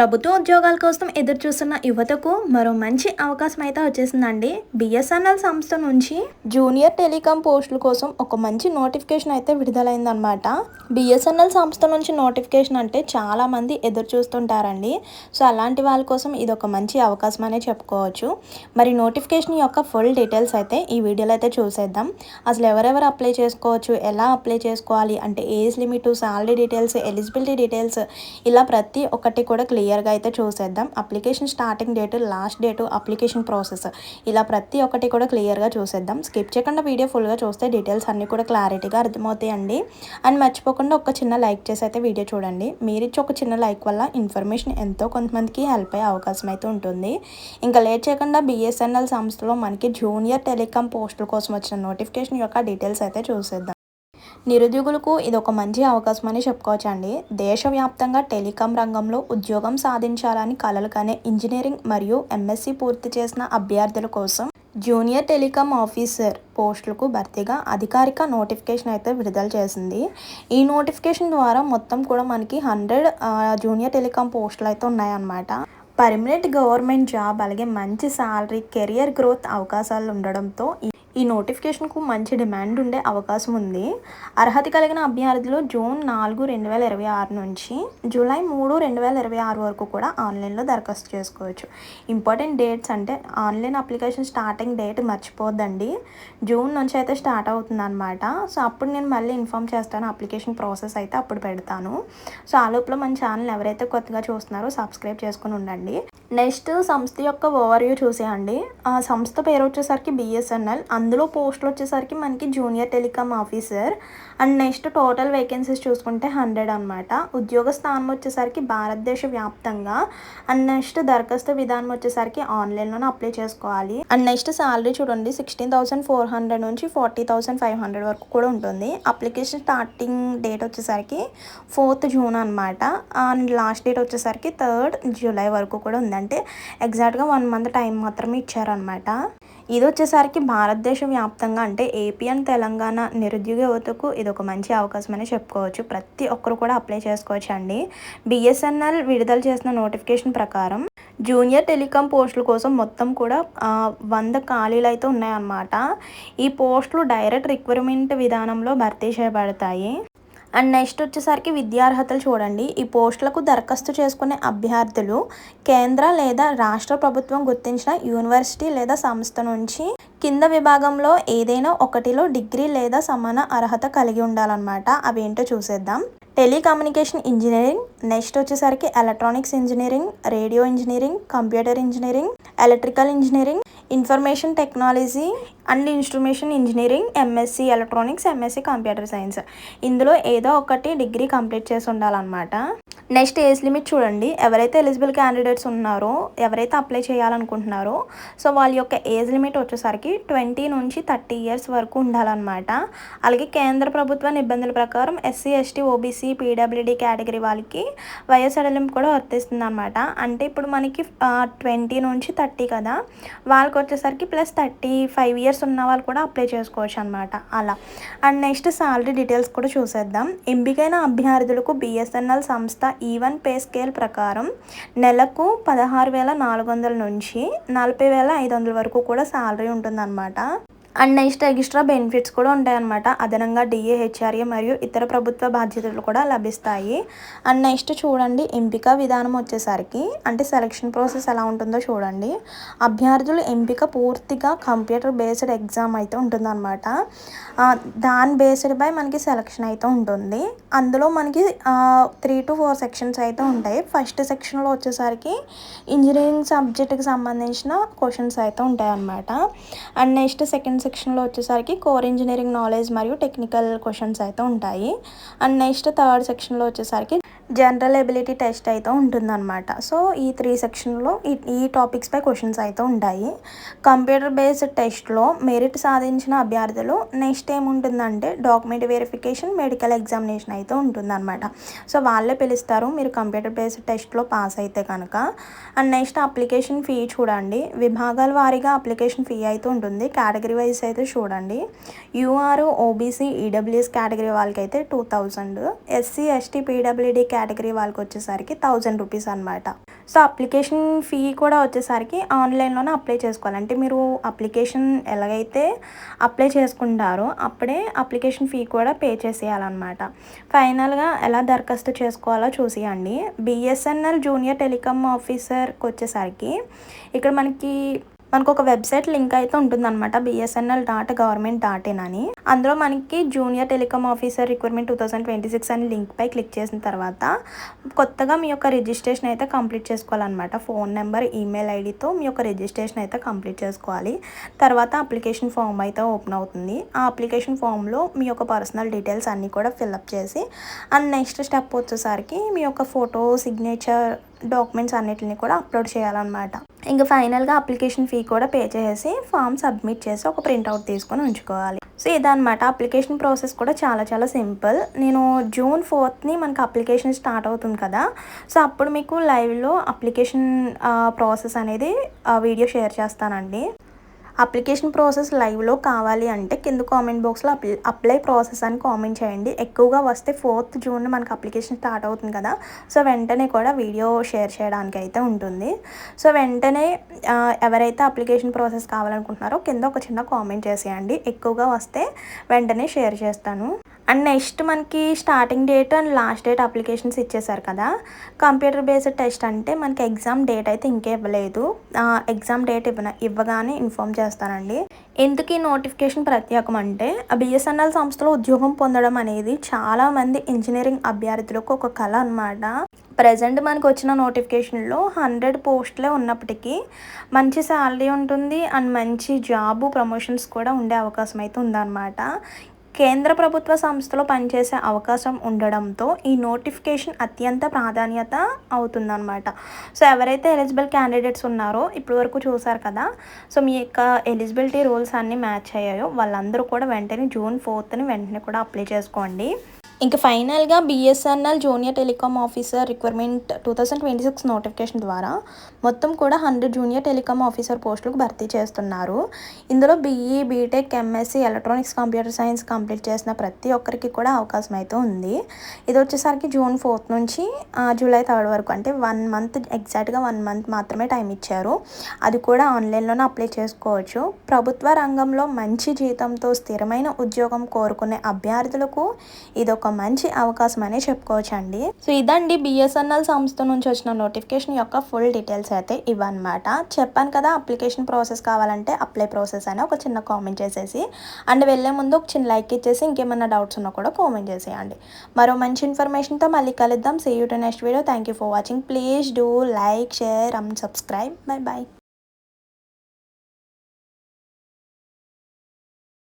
ప్రభుత్వ ఉద్యోగాల కోసం ఎదురు చూస్తున్న యువతకు మరో మంచి అవకాశం అయితే వచ్చేసిందండి. బిఎస్ఎన్ఎల్ సంస్థ నుంచి జూనియర్ టెలికాం పోస్టుల కోసం ఒక మంచి నోటిఫికేషన్ అయితే విడుదలైందనమాట. బిఎస్ఎన్ఎల్ సంస్థ నుంచి నోటిఫికేషన్ అంటే చాలామంది ఎదురు చూస్తుంటారండి. సో అలాంటి వాళ్ళ కోసం ఇది ఒక మంచి అవకాశం అనే చెప్పుకోవచ్చు. మరి నోటిఫికేషన్ యొక్క ఫుల్ డీటెయిల్స్ అయితే ఈ వీడియోలో అయితే చూసేద్దాం. అసలు ఎవరెవరు అప్లై చేసుకోవచ్చు, ఎలా అప్లై చేసుకోవాలి అంటే age limit, salary details, eligibility details, ఇలా ప్రతి ఒక్కటి కూడా క్లియర్గా అయితే చూసేద్దాం. Application starting date, last date, application process, ఇలా ప్రతి ఒక్కటి కూడా క్లియర్గా చూసేద్దాం. స్కిప్ చేయకుండా వీడియో ఫుల్గా చూస్తే డీటెయిల్స్ అన్నీ కూడా క్లారిటీగా అర్థమవుతాయండి. అండ్ మర్చిపోకుండా ఒక చిన్న లైక్ చేసి అయితే వీడియో చూడండి. మీరిచ్చి ఒక చిన్న లైక్ వల్ల ఇన్ఫర్మేషన్ ఎంతో కొంతమందికి హెల్ప్ అయ్యే అవకాశం అయితే ఉంటుంది. ఇంకా లేట్ చేయకుండా బిఎస్ఎన్ఎల్ సంస్థలో మనకి జూనియర్ టెలికాం పోస్టుల కోసం వచ్చిన నోటిఫికేషన్ యొక్క డీటెయిల్స్ అయితే చూసేద్దాం. నిరుద్యోగులకు ఇది ఒక మంచి అవకాశం అని చెప్పుకోవచ్చండి. దేశవ్యాప్తంగా టెలికాం రంగంలో ఉద్యోగం సాధించాలని కలలు కనే ఇంజనీరింగ్ మరియు ఎంఎస్సి పూర్తి చేసిన అభ్యర్థుల కోసం జూనియర్ టెలికాం ఆఫీసర్ పోస్టులకు భర్తీగా అధికారిక నోటిఫికేషన్ అయితే విడుదల చేసింది. ఈ నోటిఫికేషన్ ద్వారా మొత్తం కూడా మనకి 100 జూనియర్ టెలికాం పోస్టులు అయితే ఉన్నాయన్నమాట. పర్మనెంట్ గవర్నమెంట్ జాబ్, అలాగే మంచి శాలరీ, కెరియర్ గ్రోత్ అవకాశాలు ఉండడంతో ఈ నోటిఫికేషన్కు మంచి డిమాండ్ ఉండే అవకాశం ఉంది. అర్హత కలిగిన అభ్యర్థులు జూన్ 4, 2026 నుంచి జూలై 3, 2026 వరకు కూడా ఆన్లైన్లో దరఖాస్తు చేసుకోవచ్చు. ఇంపార్టెంట్ డేట్స్ అంటే ఆన్లైన్ అప్లికేషన్ స్టార్టింగ్ డేట్ మర్చిపోద్దండి, జూన్ నుంచి అయితే స్టార్ట్ అవుతుంది అనమాట. సో అప్పుడు నేను మళ్ళీ ఇన్ఫామ్ చేస్తాను, అప్లికేషన్ ప్రాసెస్ అయితే అప్పుడు పెడతాను. సో ఆ లోపల మన ఛానల్ ఎవరైతే కొత్తగా చూస్తున్నారో సబ్స్క్రైబ్ చేసుకుని ఉండండి. నెక్స్ట్ సంస్థ యొక్క ఓవర్వ్యూ చూసేయండి. ఆ సంస్థ పేరు వచ్చేసరికి బిఎస్ఎన్ఎల్, అందులో పోస్టులు వచ్చేసరికి మనకి junior telecom officer. And next total vacancies చూసుకుంటే 100 అనమాట. ఉద్యోగ స్థానం వచ్చేసరికి భారతదేశ వ్యాప్తంగా. అండ్ నెక్స్ట్ దరఖాస్తు విధానం వచ్చేసరికి ఆన్లైన్లోనే అప్లై చేసుకోవాలి. అండ్ నెక్స్ట్ శాలరీ చూడండి, 16,400 నుంచి 40,500 వరకు కూడా ఉంటుంది. అప్లికేషన్ స్టార్టింగ్ డేట్ వచ్చేసరికి 4th జూన్ అనమాట. అండ్ లాస్ట్ డేట్ వచ్చేసరికి 3rd జూలై వరకు కూడా ఉంది. అంటే ఎగ్జాక్ట్గా 1 మంత్ టైం మాత్రమే ఇచ్చారనమాట. ఇది వచ్చేసరికి భారతదేశ వ్యాప్తంగా అంటే ఏపీ అండ్ తెలంగాణ నిరుద్యోగ యువతకు ఇది ఒక మంచి అవకాశం అని చెప్పుకోవచ్చు. ప్రతి ఒక్కరు కూడా అప్లై చేసుకోవచ్చు అండి. బిఎస్ఎన్ఎల్ విడుదల చేసిన నోటిఫికేషన్ ప్రకారం జూనియర్ టెలికాం పోస్టుల కోసం మొత్తం కూడా 100 ఖాళీలు అయితే ఉన్నాయన్నమాట. ఈ పోస్టులు డైరెక్ట్ రిక్రూట్మెంట్ విధానంలో భర్తీ చేయబడతాయి. అండ్ నెక్స్ట్ వచ్చేసరికి విద్యార్హతలు చూడండి. ఈ పోస్టులకు దరఖాస్తు చేసుకునే అభ్యర్థులు కేంద్ర లేదా రాష్ట్ర ప్రభుత్వం గుర్తించిన యూనివర్సిటీ లేదా సంస్థ నుంచి కింద విభాగంలో ఏదైనా ఒకటిలో డిగ్రీ లేదా సమాన అర్హత కలిగి ఉండాలన్నమాట. అవేంటో చూసేద్దాం. టెలికమ్యూనికేషన్ ఇంజనీరింగ్, నెక్స్ట్ వచ్చేసరికి electronics engineering, radio engineering, computer engineering, electrical engineering, information technology and instrumentation engineering, MSc electronics, MSc computer science. ఇందులో ఏదో ఒకటి డిగ్రీ కంప్లీట్ చేసి ఉండాలన్నమాట. నెక్స్ట్ ఏజ్ లిమిట్ చూడండి. ఎవరైతే ఎలిజిబుల్ క్యాండిడేట్స్ ఉన్నారో, ఎవరైతే అప్లై చేయాలనుకుంటున్నారో, సో వాళ్ళ యొక్క ఏజ్ లిమిట్ వచ్చేసరికి 20 నుంచి 30 ఇయర్స్ వరకు ఉండాలన్నమాట. అలాగే కేంద్ర ప్రభుత్వ నిబంధనల ప్రకారం SC, ST, OBC, PWD category వాళ్ళకి వయో సడలింపు కూడా వర్తిస్తుంది అనమాట. అంటే ఇప్పుడు మనకి 20 నుంచి 30 కదా, వాళ్ళకి వచ్చేసరికి ప్లస్ 35 ఇయర్స్ ఉన్న వాళ్ళు కూడా అప్లై చేసుకోవచ్చు అనమాట అలా. అండ్ నెక్స్ట్ శాలరీ డీటెయిల్స్ కూడా చూసేద్దాం. ఎంపికైన అభ్యర్థులకు బిఎస్ఎన్ఎల్ సంస్థ ఈవెన్ పే స్కేల్ ప్రకారం నెలకు 16,400 నుంచి 40,500 వరకు కూడా శాలరీ ఉంటుందన్నమాట. అండ్ నెక్స్ట్ ఎక్స్ట్రా బెనిఫిట్స్ కూడా ఉంటాయన్నమాట. అదనంగా డిఏ, హెచ్ఆర్ఏ మరియు ఇతర ప్రభుత్వ బాధ్యతలు కూడా లభిస్తాయి. అండ్ నెక్స్ట్ చూడండి, ఎంపిక విధానం వచ్చేసరికి అంటే సెలక్షన్ ప్రాసెస్ ఎలా ఉంటుందో చూడండి. అభ్యర్థుల ఎంపిక పూర్తిగా కంప్యూటర్ బేస్డ్ ఎగ్జామ్ అయితే ఉంటుందన్నమాట. దాని బేస్డ్ బై మనకి సెలక్షన్ అయితే ఉంటుంది. అందులో మనకి 3 to 4 సెక్షన్స్ అయితే ఉంటాయి. ఫస్ట్ సెక్షన్లో వచ్చేసరికి ఇంజనీరింగ్ సబ్జెక్ట్కి సంబంధించిన క్వశ్చన్స్ అయితే ఉంటాయి అన్నమాట. అండ్ నెక్స్ట్ సెకండ్ సెక్షన్లో వచ్చేసరికి కోర్ ఇంజనీరింగ్ నాలెడ్జ్ మరియు టెక్నికల్ క్వశ్చన్స్ అయితే ఉంటాయి. అండ్ నెక్స్ట్ థర్డ్ సెక్షన్లో వచ్చేసరికి జనరల్ ఎబిలిటీ టెస్ట్ అయితే ఉంటుందన్నమాట. సో ఈ 3 సెక్షన్లో ఈ టాపిక్స్ పై క్వశ్చన్స్ అయితే ఉంటాయి. కంప్యూటర్ బేస్డ్ టెస్ట్లో మెరిట్ సాధించిన అభ్యర్థులు నెక్స్ట్ ఏముంటుందంటే డాక్యుమెంట్ వెరిఫికేషన్, మెడికల్ ఎగ్జామినేషన్ అయితే ఉంటుందన్నమాట. సో వాళ్ళే పిలుస్తారు మీరు కంప్యూటర్ బేస్డ్ టెస్ట్లో పాస్ అయితే కనుక. అండ్ నెక్స్ట్ అప్లికేషన్ ఫీ చూడండి. విభాగాల వారీగా అప్లికేషన్ ఫీ అయితే ఉంటుంది. కేటగిరీ వైజ్ అయితే చూడండి. యూఆర్, ఓబీసీ, ఈడబ్ల్యూఎస్ కేటగిరీ వాళ్ళకైతే 2000, ఎస్సీ, ఎస్టీ, పీడబ్ల్యూడీ కేటగిరీ వాళ్ళకి వచ్చేసరికి 1000 రూపీస్ అనమాట. సో అప్లికేషన్ ఫీ కూడా వచ్చేసరికి ఆన్లైన్లోనే అప్లై చేసుకోవాలి. అంటే మీరు అప్లికేషన్ ఎలాగైతే అప్లై చేసుకుంటారో అప్పుడే అప్లికేషన్ ఫీ కూడా పే చేసేయాలన్నమాట. ఫైనల్గా ఎలా దరఖాస్తు చేసుకోవాలో చూసియండి. బిఎస్ఎన్ఎల్ జూనియర్ టెలికామ్ ఆఫీసర్కి వచ్చేసరికి ఇక్కడ మనకు ఒక వెబ్సైట్ లింక్ అయితే ఉంటుందన్నమాట, bsnl.government.in అని. అందులో మనకి జూనియర్ టెలికామ్ ఆఫీసర్ రిక్రూట్మెంట్ 2026 అని లింక్పై క్లిక్ చేసిన తర్వాత కొత్తగా మీ యొక్క రిజిస్ట్రేషన్ అయితే కంప్లీట్ చేసుకోవాలన్నమాట. ఫోన్ నెంబర్, ఈమెయిల్ ఐడితో మీ యొక్క రిజిస్ట్రేషన్ అయితే కంప్లీట్ చేసుకోవాలి. తర్వాత అప్లికేషన్ ఫామ్ అయితే ఓపెన్ అవుతుంది. ఆ అప్లికేషన్ ఫామ్లో మీ యొక్క పర్సనల్ డీటెయిల్స్ అన్నీ కూడా ఫిల్అప్ చేసి అండ్ నెక్స్ట్ స్టెప్ వచ్చేసరికి మీ యొక్క ఫోటో, సిగ్నేచర్, డాక్యుమెంట్స్ అన్నిటిని కూడా అప్లోడ్ చేయాలన్నమాట. ఇంకా ఫైనల్గా అప్లికేషన్ ఫీ కూడా పే చేసి ఫామ్ సబ్మిట్ చేసి ఒక ప్రింట్అవుట్ తీసుకొని ఉంచుకోవాలి. సో ఇదన్నమాట. అప్లికేషన్ ప్రాసెస్ కూడా చాలా సింపుల్. నేను June 4th మనకి అప్లికేషన్ స్టార్ట్ అవుతుంది కదా, సో అప్పుడు మీకు లైవ్లో అప్లికేషన్ ప్రాసెస్ అనేది వీడియో షేర్ చేస్తానండి. అప్లికేషన్ ప్రాసెస్ లైవ్లో కావాలి అంటే కింద కామెంట్ బాక్స్లో అప్లై ప్రాసెస్ అని కామెంట్ చేయండి. ఎక్కువగా వస్తే 4th June మనకు అప్లికేషన్ స్టార్ట్ అవుతుంది కదా, సో వెంటనే కూడా వీడియో షేర్ చేయడానికి అయితే ఉంటుంది. సో వెంటనే ఎవరైతే అప్లికేషన్ ప్రాసెస్ కావాలనుకుంటున్నారో కింద ఒక చిన్న కామెంట్ చేసేయండి. ఎక్కువగా వస్తే వెంటనే షేర్ చేస్తాను. అండ్ నెక్స్ట్ మనకి starting date and last date applications ఇచ్చేసారు కదా. కంప్యూటర్ బేస్డ్ టెస్ట్ అంటే మనకి ఎగ్జామ్ డేట్ అయితే ఇంకే ఇవ్వలేదు. ఎగ్జామ్ డేట్ ఇవ్వగానే ఇన్ఫామ్ చేస్తానండి. ఎందుకు ఈ నోటిఫికేషన్ ప్రత్యేకం అంటే బిఎస్ఎన్ఎల్ సంస్థలో ఉద్యోగం పొందడం అనేది చాలామంది ఇంజనీరింగ్ అభ్యర్థులకు ఒక కళ అనమాట. ప్రజెంట్ మనకు వచ్చిన నోటిఫికేషన్లో 100 పోస్టులే ఉన్నప్పటికీ మంచి శాలరీ ఉంటుంది అండ్ మంచి జాబు, ప్రమోషన్స్ కూడా ఉండే అవకాశం అయితే ఉందన్నమాట. కేంద్ర ప్రభుత్వ సంస్థలో పనిచేసే అవకాశం ఉండడంతో ఈ నోటిఫికేషన్ అత్యంత ప్రాధాన్యత అవుతుందన్నమాట. సో ఎవరైతే ఎలిజిబుల్ క్యాండిడేట్స్ ఉన్నారో ఇప్పటి వరకు చూసారు కదా, సో మీ యొక్క ఎలిజిబిలిటీ రూల్స్ అన్నీ మ్యాచ్ అయ్యాయో వాళ్ళందరూ కూడా వెంటనే June 4th వెంటనే కూడా అప్లై చేసుకోండి. ఇంకా ఫైనల్గా BSNL junior telecom officer requirement 2026 notification ద్వారా మొత్తం కూడా 100 జూనియర్ టెలికామ్ ఆఫీసర్ పోస్టులకు భర్తీ చేస్తున్నారు. ఇందులో BE, BTech, MSc, electronics, computer science complete చేసిన ప్రతి ఒక్కరికి కూడా అవకాశం అయితే ఉంది. ఇది వచ్చేసరికి June 4th నుంచి July 3rd వరకు, అంటే 1 month, ఎగ్జాక్ట్గా 1 month మాత్రమే టైం ఇచ్చారు. అది కూడా ఆన్లైన్లోనే అప్లై చేసుకోవచ్చు. ప్రభుత్వ రంగంలో మంచి జీతంతో స్థిరమైన ఉద్యోగం కోరుకునే అభ్యర్థులకు ఇదొక మంచి అవకాశం అనే చెప్పుకోవచ్చండి. సో ఇదండి బిఎస్ఎన్ఎల్ సంస్థ నుంచి వచ్చిన నోటిఫికేషన్ యొక్క ఫుల్ డీటెయిల్స్ అయితే ఇవన్నమాట. చెప్పాను కదా, అప్లికేషన్ ప్రాసెస్ కావాలంటే అప్లై ప్రాసెస్ అని ఒక చిన్న కామెంట్ చేసేసి అండ్ వెళ్ళే ముందు ఒక చిన్న లైక్ ఇచ్చేసి ఇంకేమైనా డౌట్స్ ఉన్నా కూడా కామెంట్ చేసేయండి. మరో మంచి ఇన్ఫర్మేషన్తో మళ్ళీ కలుద్దాం. See you to next video. Thank you for watching. Please do like, share and subscribe. By.